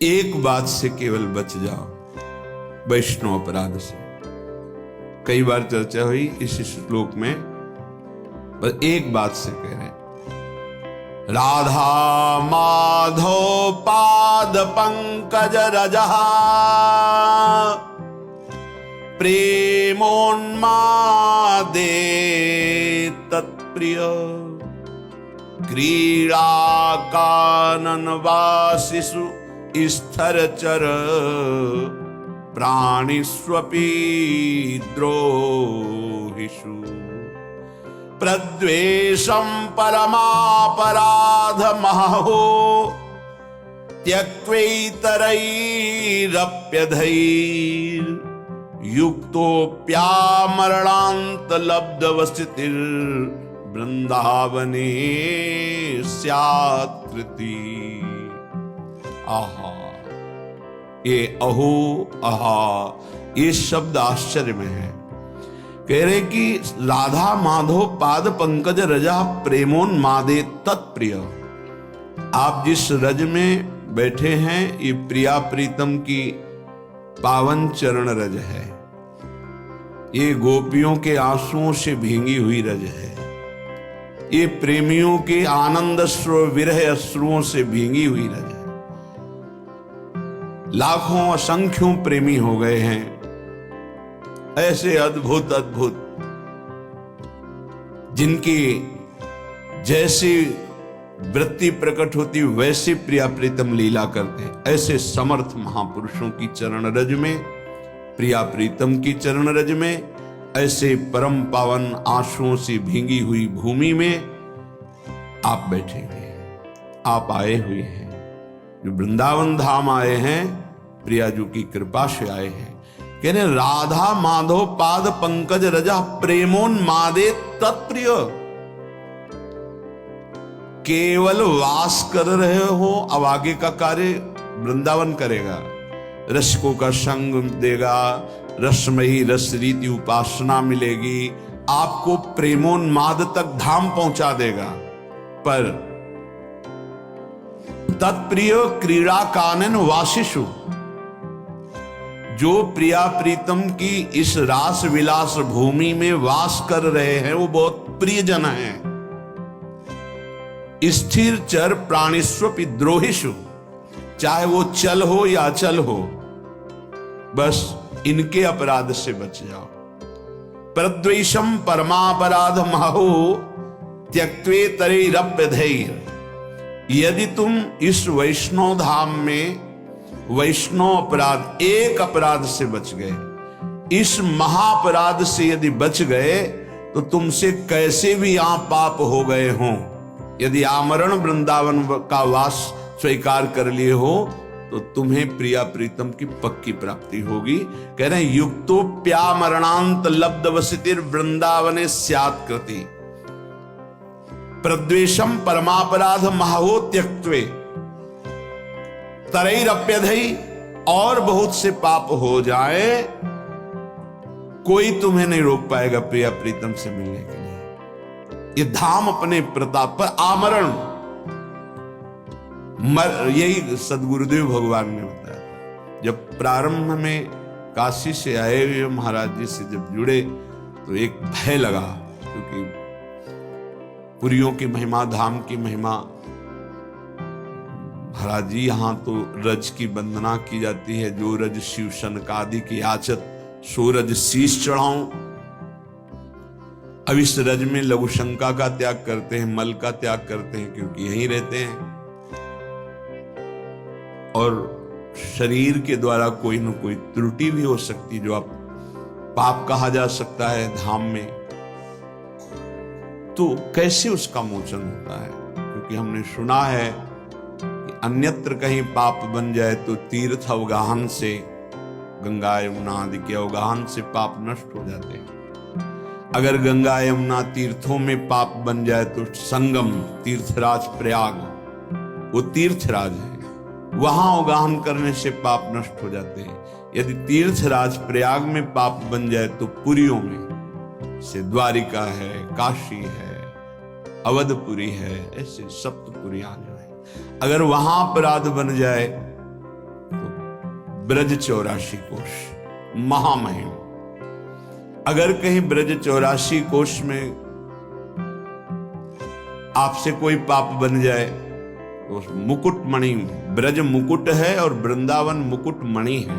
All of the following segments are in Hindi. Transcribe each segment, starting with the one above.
एक बात से केवल बच जाओ, वैष्णव अपराध से। कई बार चर्चा हुई इस श्लोक में, बस एक बात से कह रहे हैं, राधा माधव पाद पंकज रजः प्रेमोन्मादे तत्प्रिय क्रीड़ा कानन वासिषु स्थरचर प्राणिष्वपि द्रोहिषु प्रद्वेषं परमापराधमहो त्यक्त्वैतरैरप्यधैर्युक्तोऽप्यामरणान्तलब्धवसतिर्वृन्दावने स्यात् कृति। आहा, ये अहो आहा, ये शब्द आश्चर्य में है। कह रहे कि राधा माधव पाद पंकज रजा प्रेमोन्मादे तत्प्रिय। आप जिस रज में बैठे हैं ये प्रिया प्रीतम की पावन चरण रज है। ये गोपियों के आंसुओं से भींगी हुई रज है। ये प्रेमियों के आनंद अश्रु विरह अश्रुओं से भींगी हुई रज है। लाखों असंख्यों प्रेमी हो गए हैं, ऐसे अद्भुत अद्भुत, जिनकी जैसी वृत्ति प्रकट होती वैसे प्रिया प्रीतम लीला करते हैं। ऐसे समर्थ महापुरुषों की चरण रज में, प्रिया प्रीतम की चरण रज में, ऐसे परम पावन आंसुओं से भींगी हुई भूमि में आप बैठे हुए हैं, आप आए हुए हैं। जो वृंदावन धाम आए हैं, प्रियाजू की कृपा से आए हैं। कहने राधा माधव पाद पंकज रजा प्रेमोन्मादे तत्प्रिय। केवल वास कर रहे हो, अब आगे का कार्य वृंदावन करेगा। रसिकों का संग देगा, रसमयी रस रीति उपासना मिलेगी, आपको प्रेमोन्माद तक धाम पहुंचा देगा। पर तत्प्रिय क्रीड़ा कानन वासिषु, जो प्रिया प्रीतम की इस रास विलास भूमि में वास कर रहे हैं वो बहुत प्रियजन हैं। स्थिर चर प्राणिष्वपि द्रोहिषु, चाहे वो चल हो या अचल हो, बस इनके अपराध से बच जाओ। प्रद्वेषम परमापराध महो त्यक्त्वेतरैरप्यधैर्य। यदि तुम इस वैष्णव धाम में वैष्णव अपराध, एक अपराध से बच गए, इस महापराध से यदि बच गए, तो तुमसे कैसे भी यहां पाप हो गए हों, यदि आमरण वृंदावन का वास स्वीकार कर लिए हो, तो तुम्हें प्रिया प्रीतम की पक्की प्राप्ति होगी। कह रहे हैं युक्तोप्यामरणांत लब्धवसतिर् वृंदावने स्यात् कृति प्रद्वेषम परमापराध महो त्यक्त्वे तरैरप्यधै। और बहुत से पाप हो जाए, कोई तुम्हें नहीं रोक पाएगा प्रिया प्रीतम से मिलने के लिए। ये धाम अपने प्रताप पर आमरण, यही सदगुरुदेव भगवान ने बताया। जब प्रारंभ में काशी से आए हुए महाराज जी से जब जुड़े तो एक भय लगा, क्योंकि पुरियों की महिमा, धाम की महिमा। महाराज जी यहाँ तो रज की वंदना की जाती है, जो रज शिव शनकादि की याचत सो रज शीश चढ़ाऊं। अब इस रज में लघु शंका का त्याग करते हैं, मल का त्याग करते हैं, क्योंकि यहीं रहते हैं। और शरीर के द्वारा कोई न कोई त्रुटि भी हो सकती, जो आप पाप कहा जा सकता है धाम में। तो कैसे उसका मोचन होता है? क्योंकि हमने सुना है कि अन्यत्र कहीं पाप बन जाए तो तीर्थ अवगाहन से, गंगा यमुना आदि के अवगाहन से पाप नष्ट हो जाते हैं। अगर गंगा यमुना तीर्थों में पाप बन जाए तो संगम तीर्थराज प्रयाग, वो तीर्थराज है, वहां अवगाहन करने से पाप नष्ट हो जाते हैं। यदि तीर्थराज प्रयाग में पाप बन जाए तो पुरियों में से द्वारिका है, काशी है, अवधपुरी है, ऐसे सप्तपुरियां जो है, अगर वहां अपराध बन जाए ब्रज 84 कोश महामहिम। अगर कहीं ब्रज 84 कोश में आपसे कोई पाप बन जाए तो मुकुट मणि, ब्रज मुकुट है और वृंदावन मुकुट मणि है,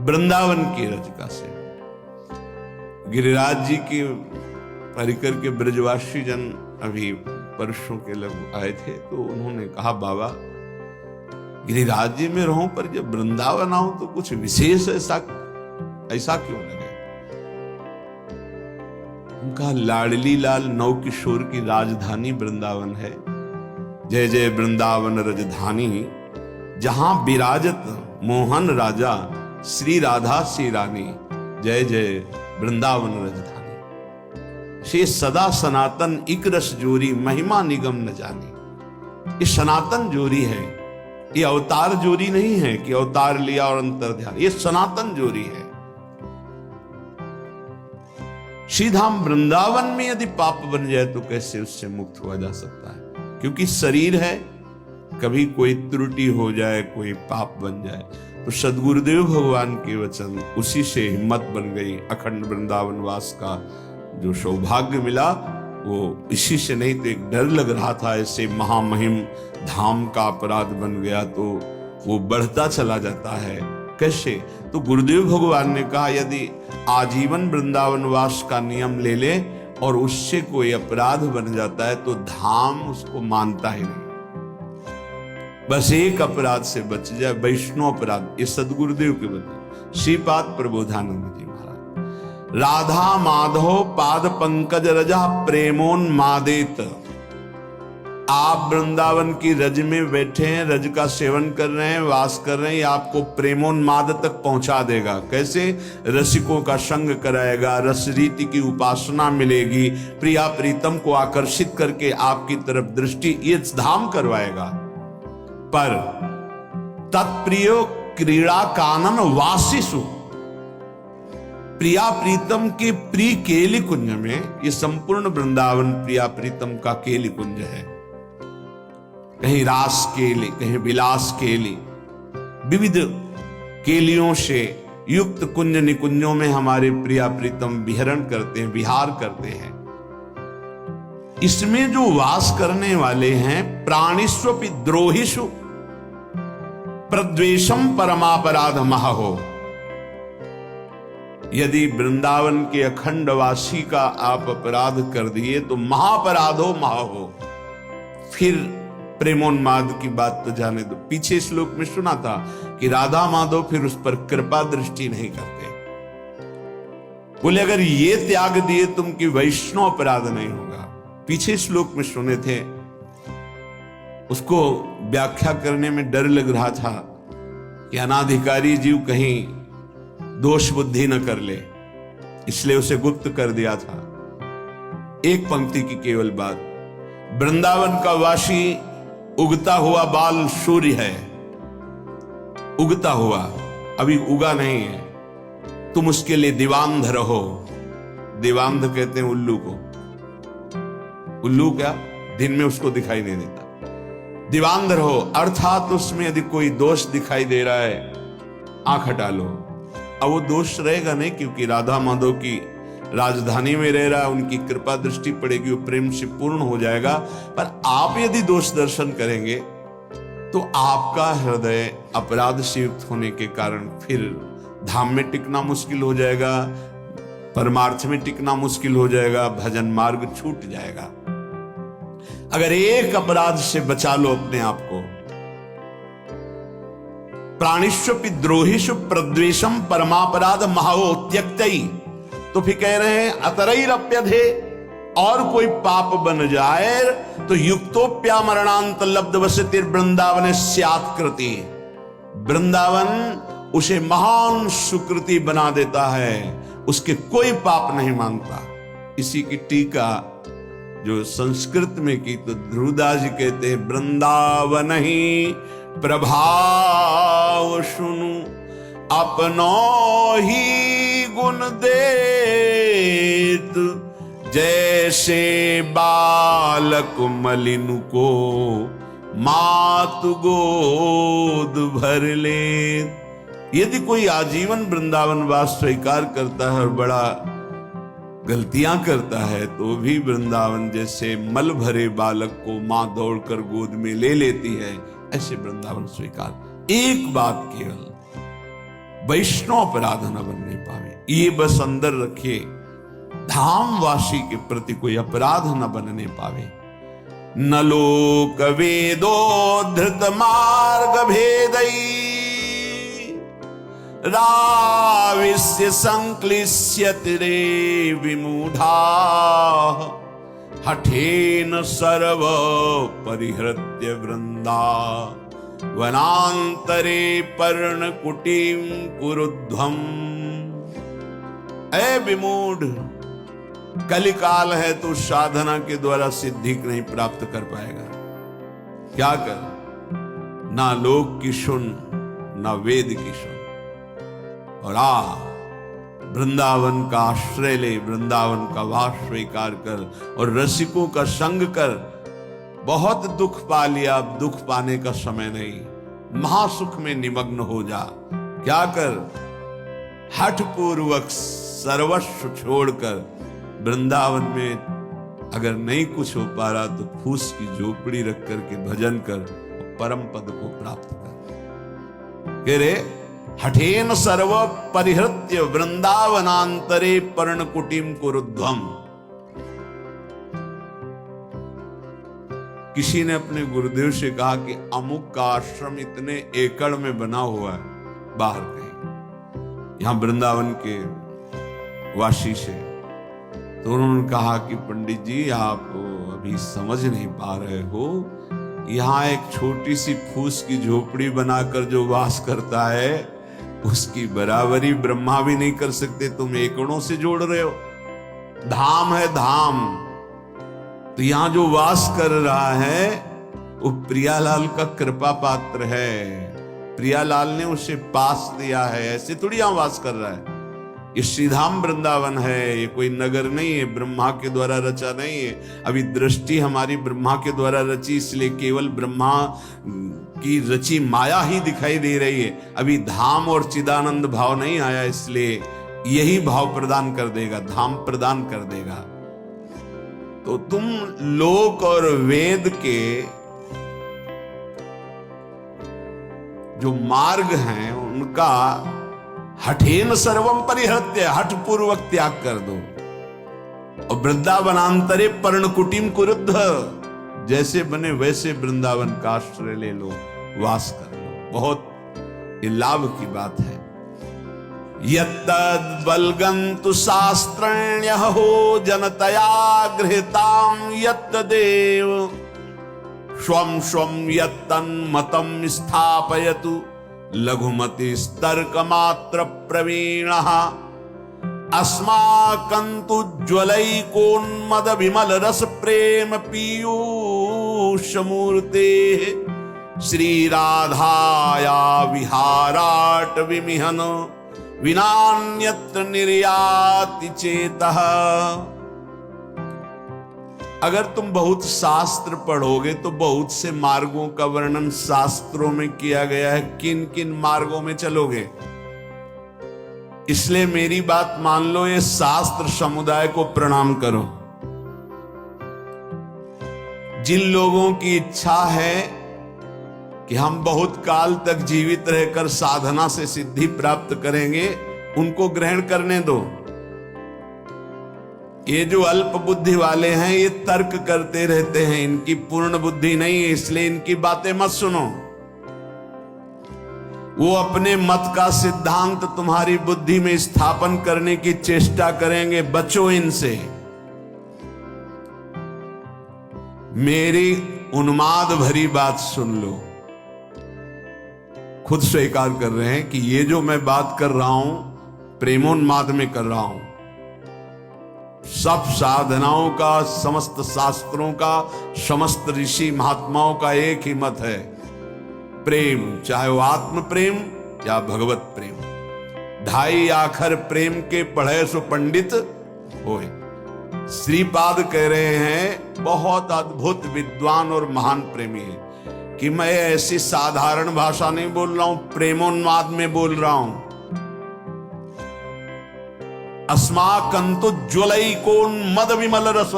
वृंदावन की रजिका से। गिरिराज जी की परिकर के ब्रजवासी जन अभी परसों के लग आए थे, तो उन्होंने कहा बाबा गिरिराज जी में रहूं पर जब वृंदावन आऊं तो कुछ विशेष ऐसा क्यों लगे। उनका लाडली लाल नौ किशोर की राजधानी वृंदावन है। जय जय वृंदावन रजधानी, जहां विराजत मोहन राजा, श्री राधा श्री रानी, जय जय वृंदावन रजधानी। से सदा सनातन इक रस जोरी, महिमा निगम न जानी। ये सनातन जोरी है, ये अवतार जोरी नहीं है कि अवतार लिया और अंतर ध्यान, ये सनातन जोरी है। श्रीधाम वृंदावन में यदि पाप बन जाए तो कैसे उससे मुक्त हुआ जा सकता है? क्योंकि शरीर है, कभी कोई त्रुटि हो जाए, कोई पाप बन जाए, तो सदगुरुदेव भगवान के वचन, उसी से हिम्मत बन गई। अखंड वृंदावन वास का जो सौभाग्य मिला वो इसी से, नहीं तो एक डर लग रहा था ऐसे महामहिम धाम का अपराध बन गया तो वो बढ़ता चला जाता है। कैसे? तो गुरुदेव भगवान ने कहा यदि आजीवन वृंदावन वास का नियम ले ले और उससे कोई अपराध बन जाता है तो धाम उसको मानता ही नहीं। बस एक अपराध से बच जाए, वैष्णव अपराध। ये सदगुरुदेव के वचन, श्रीपाद प्रबोधानंद जी महाराज। राधा माधव पाद पंकज रजा प्रेमोन्मादेत। आप वृंदावन की रज में बैठे हैं, रज का सेवन कर रहे हैं, वास कर रहे हैं, आपको प्रेमोन्माद तक पहुंचा देगा। कैसे? रसिकों का संग कराएगा, रस रीति की उपासना मिलेगी, प्रिया प्रीतम को आकर्षित करके आपकी तरफ दृष्टि, ये धाम करवाएगा। पर तत्प्रियो क्रीड़ा कानन वासिसु, प्रिया प्रीतम के प्रिय केली कुंज में, ये संपूर्ण वृंदावन प्रिया प्रीतम का केली कुंज है। कहीं रास केली, कहीं विलास केली, विविध केलियों से युक्त कुंज निकुंजों में हमारे प्रिया प्रीतम विहरण करते हैं, विहार करते हैं। इसमें जो वास करने वाले हैं, प्राणिष्वपि द्रोहिषु प्रद्वेषम परमापराध महो। यदि वृंदावन के अखंड वासी का आप अपराध कर दिए तो महापराधो महो। फिर प्रेमोन्माद की बात तो जाने दो। पीछे श्लोक में सुना था कि राधा माधव फिर उस पर कृपा दृष्टि नहीं करते। बोले अगर ये त्याग दिए तुम कि वैष्णव अपराध नहीं होगा। पीछे श्लोक में सुने थे, उसको व्याख्या करने में डर लग रहा था कि अनाधिकारी जीव कहीं दोष बुद्धि न कर ले, इसलिए उसे गुप्त कर दिया था। एक पंक्ति की केवल बात, वृंदावन का वासी उगता हुआ बाल सूर्य है, उगता हुआ, अभी उगा नहीं है। तुम उसके लिए दीवांध रहो। दीवांध कहते हैं उल्लू को। उल्लू क्या? दिन में उसको दिखाई नहीं देता। दीवांध रहो अर्थात उसमें यदि कोई दोष दिखाई दे रहा है, आंख हटा लो। अब वो दोष रहेगा नहीं, क्योंकि राधा माधव की राजधानी में रह रहा है, उनकी कृपा दृष्टि पड़ेगी, वो प्रेम से पूर्ण हो जाएगा। पर आप यदि दोष दर्शन करेंगे तो आपका हृदय अपराध से युक्त होने के कारण फिर धाम में टिकना मुश्किल हो जाएगा, परमार्थ में टिकना मुश्किल हो जाएगा, भजन मार्ग छूट जाएगा। अगर एक अपराध से बचा लो अपने आप को, प्राणिष्वपि द्रोहिषु प्रद्वेषम परमापराध महो त्यक्तई, तो फिर कह रहे हैं अतरैरप्यधे, और कोई पाप बन जाए तो युक्तोप्या मरणांत लब्ध वसति वृंदावन स्यात् कृति। वृंदावन उसे महान सुकृति बना देता है, उसके कोई पाप नहीं मानता। इसी की टीका जो संस्कृत में की तो ध्रुवदास जी कहते हैं, वृंदावन ही प्रभाव सुनु अपनो ही गुण देत, जैसे बालक मलिन को मातु गोद भर ले। यदि कोई आजीवन वृंदावन वास स्वीकार करता है और बड़ा गलतियां करता है तो भी वृंदावन जैसे मल भरे बालक को मां दौड़कर गोद में ले लेती है, ऐसे वृंदावन स्वीकार। एक बात केवल, वैष्णव अपराध न बनने पावे, ये बस अंदर रखिए, धामवासी के प्रति कोई अपराध न बनने पावे। न लोक वेदो धृत मार्ग भेदई राविस्य संक्लिश्यति रे विमूढ़ा हठेन सर्व परिहृत्य वृंदा वनांतरे पर्णकुटीं कुरुध्वम्। ऐ विमूढ़, कलिकाल है तो साधना के द्वारा सिद्धि नहीं प्राप्त कर पाएगा। क्या कर, ना लोक की सुन ना वेद की सुन, और वृंदावन का आश्रय ले, वृंदावन का वास स्वीकार कर और रसिकों का संग कर। बहुत दुख पा लिया, अब दुख पाने का समय नहीं, महासुख में निमग्न हो जा। क्या कर, हठ पूर्वक सर्वस्व छोड़कर वृंदावन में अगर नहीं कुछ हो पा रहा तो फूस की झोपड़ी रख करके भजन कर, परम पद को प्राप्त कर। कह रे हठेन सर्व परिहृत्य वृंदावनांतरे पर्णकुटीं कुरुध्वम्। किसी ने अपने गुरुदेव से कहा कि अमुक का आश्रम इतने एकड़ में बना हुआ है, बाहर कहीं, यहां वृंदावन के वासी से। तो उन्होंने कहा कि पंडित जी आप अभी समझ नहीं पा रहे हो, यहां एक छोटी सी फूस की झोपड़ी बनाकर जो वास करता है उसकी बराबरी ब्रह्मा भी नहीं कर सकते, तुम एकड़ों से जोड़ रहे हो। धाम है धाम, तो यहां जो वास कर रहा है वो प्रियालाल का कृपा पात्र है, प्रियालाल ने उसे पास दिया है, ऐसे थोड़ी यहां वास कर रहा है। ये श्रीधाम वृंदावन है, ये कोई नगर नहीं है, ब्रह्मा के द्वारा रचा नहीं है। अभी दृष्टि हमारी ब्रह्मा के द्वारा रची, इसलिए केवल ब्रह्मा की रची माया ही दिखाई दे रही है। अभी धाम और चिदानंद भाव नहीं आया, इसलिए यही भाव प्रदान कर देगा, धाम प्रदान कर देगा। तो तुम लोक और वेद के जो मार्ग हैं उनका हठेन सर्वम परिहृत्य, हठ पूर्वक त्याग कर दो, और वृंदावनांतरे पर्णकुटीं कुरुद्ध, जैसे बने वैसे वृंदावन का आश्रय ले लो, वास कर लो। बहुत ये लाभ की बात है। यत्तद् बलगन्तु शास्त्रण्यः हो जनतया गृहीतां यत्तदेव स्वं स्वं यत्तन्मतं स्थापयतु लघुमति तर्क मात्र प्रवीणः अस्माकन्तु ज्वलैकोन्मद विमल रस प्रेम पीयूष मूर्ते श्री राधाया विहाराट विमिहन विनान्यत्र निर्याति चेतः। अगर तुम बहुत शास्त्र पढ़ोगे तो बहुत से मार्गों का वर्णन शास्त्रों में किया गया है, किन किन मार्गों में चलोगे। इसलिए मेरी बात मान लो, ये शास्त्र समुदाय को प्रणाम करो। जिन लोगों की इच्छा है कि हम बहुत काल तक जीवित रहकर साधना से सिद्धि प्राप्त करेंगे, उनको ग्रहण करने दो। ये जो अल्प बुद्धि वाले हैं ये तर्क करते रहते हैं, इनकी पूर्ण बुद्धि नहीं है, इसलिए इनकी बातें मत सुनो। वो अपने मत का सिद्धांत तुम्हारी बुद्धि में स्थापन करने की चेष्टा करेंगे, बचो इनसे। मेरी उन्माद भरी बात सुन लो। खुद स्वीकार कर रहे हैं कि ये जो मैं बात कर रहा हूं प्रेमोन्माद में कर रहा हूं। सब साधनाओं का, समस्त शास्त्रों का, समस्त ऋषि महात्माओं का एक ही मत है, प्रेम, चाहे वो आत्म प्रेम या भगवत प्रेम। ढाई आखर प्रेम के पढ़े सो पंडित होए। श्रीपाद कह रहे हैं बहुत अद्भुत विद्वान और महान प्रेमी है कि मैं ऐसी साधारण भाषा नहीं बोल रहा हूं, प्रेमोन्माद में बोल रहा हूं। अस्माकंतु ज्वलैकोन्मद विमल रस,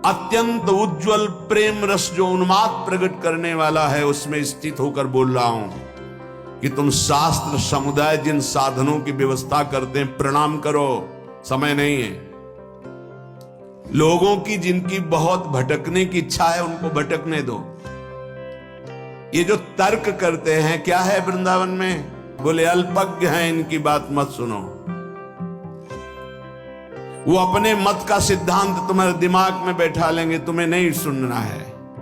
अत्यंत उज्जवल प्रेम रस जो उन्माद प्रकट करने वाला है, उसमें स्थित होकर बोल रहा हूं कि तुम शास्त्र समुदाय जिन साधनों की व्यवस्था करते हैं, प्रणाम करो, समय नहीं है। लोगों की जिनकी बहुत भटकने की इच्छा है, उनको भटकने दो। ये जो तर्क करते हैं, क्या है वृंदावन में? बोले अल्पज्ञ हैं, इनकी बात मत सुनो। वो अपने मत का सिद्धांत तुम्हारे दिमाग में बैठा लेंगे, तुम्हें नहीं सुनना है।